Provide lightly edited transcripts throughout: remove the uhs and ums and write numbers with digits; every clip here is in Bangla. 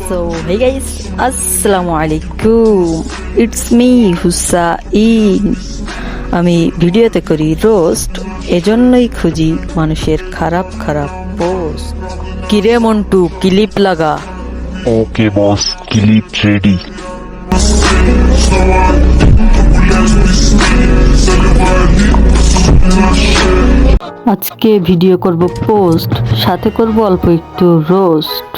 So hey guys, আসসালামু আলাইকুম, ইটস মি হুসাইন। আমি ভিডিওতে করি রোস্ট, এজন্যই খুঁজি মানুষের খারাপ খারাপ পোস্ট। কিরে মন্টু, ক্লিপ লাগা। ওকে বস, ক্লিপ রেডি। আজকে ভিডিও করব পোস্ট, সাথে করব অল্প একটু রোস্ট।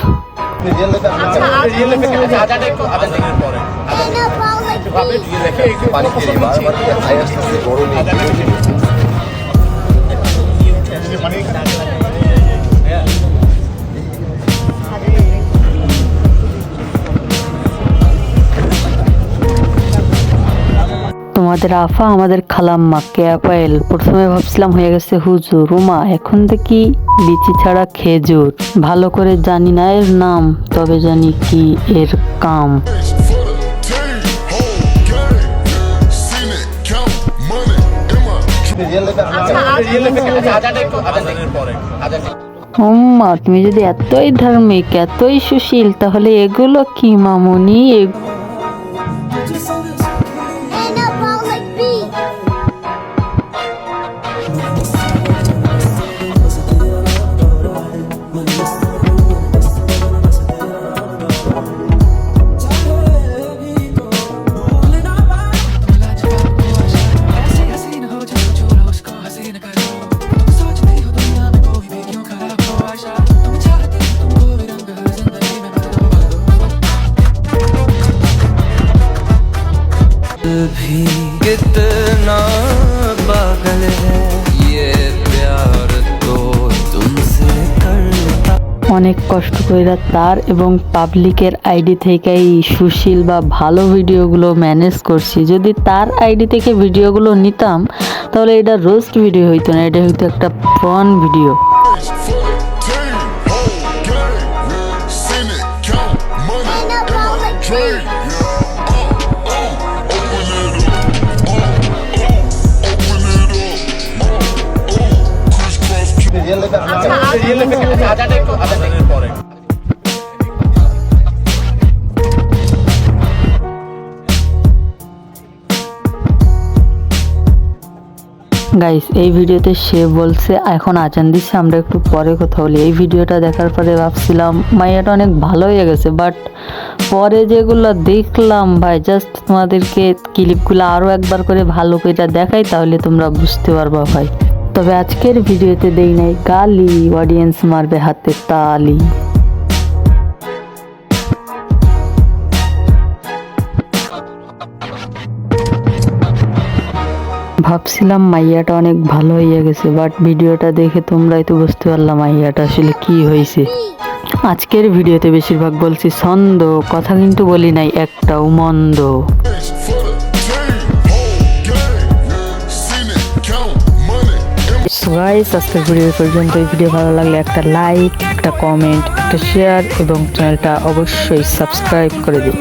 তোমাদের আফা আমাদের খালাম্মা ক্যাপাইল। প্রথমে ভাবছিলাম হয়ে গেছে হুজুর, রুমা এখন দেখি বিচি ছাড়া খেজুর। ভালো করে জানি না এর নাম, তবে জানি কি এর কাম। আম্মা তুমি যদি এতই ধার্মিক, এতই সুশীল, তাহলে এগুলো কি মামুনি? भी कितना पागल है ये प्यार तो तुमसे करता। অনেক কষ্ট কইরা তার এবং পাবলিকের আইডি থেকেই সুশীল বা ভালো ভিডিওগুলো ম্যানেজ করছি। যদি তার আইডি থেকে ভিডিওগুলো নিতাম তাহলে এটা রোস্ট ভিডিও হইতো না, এটা হইতো একটা ফান ভিডিও। গাইস, এই ভিডিওতে সে বলছে এখন আজান দিচ্ছে, আমরা একটু পরে কথা বলি। এই ভিডিওটা দেখার পরে ভাবছিলাম মাইয়াটা অনেক ভালো হয়ে গেছে, বাট পরে যেগুলো দেখলাম ভাই, জাস্ট তোমাদেরকে ক্লিপগুলো আরও একবার করে ভালো করে দেখাই, তাহলে তোমরা বুঝতে পারবা ভাই। তবে আজকের ভিডিওতে দেই নাই গালি, অডিয়েন্স মারবে হাতে তালি। ভাবছিলাম মাইয়াটা অনেক ভালো হয়ে গেছে, বাট ভিডিওটা দেখে তোমরাই তো বুঝতে পারলাম মাইয়াটা আসলে কি হয়েছে। আজকের ভিডিওতে বেশিরভাগ বলছি ছন্দ, কথা কিন্তু বলি নাই একটাও মন্দ। গাইস, আজকের ভিডিও পর্যন্ত। এই ভিডিও ভালো লাগলে একটা লাইক, একটা কমেন্ট, একটা শেয়ার এবং চ্যানেলটা অবশ্যই সাবস্ক্রাইব করে দিন।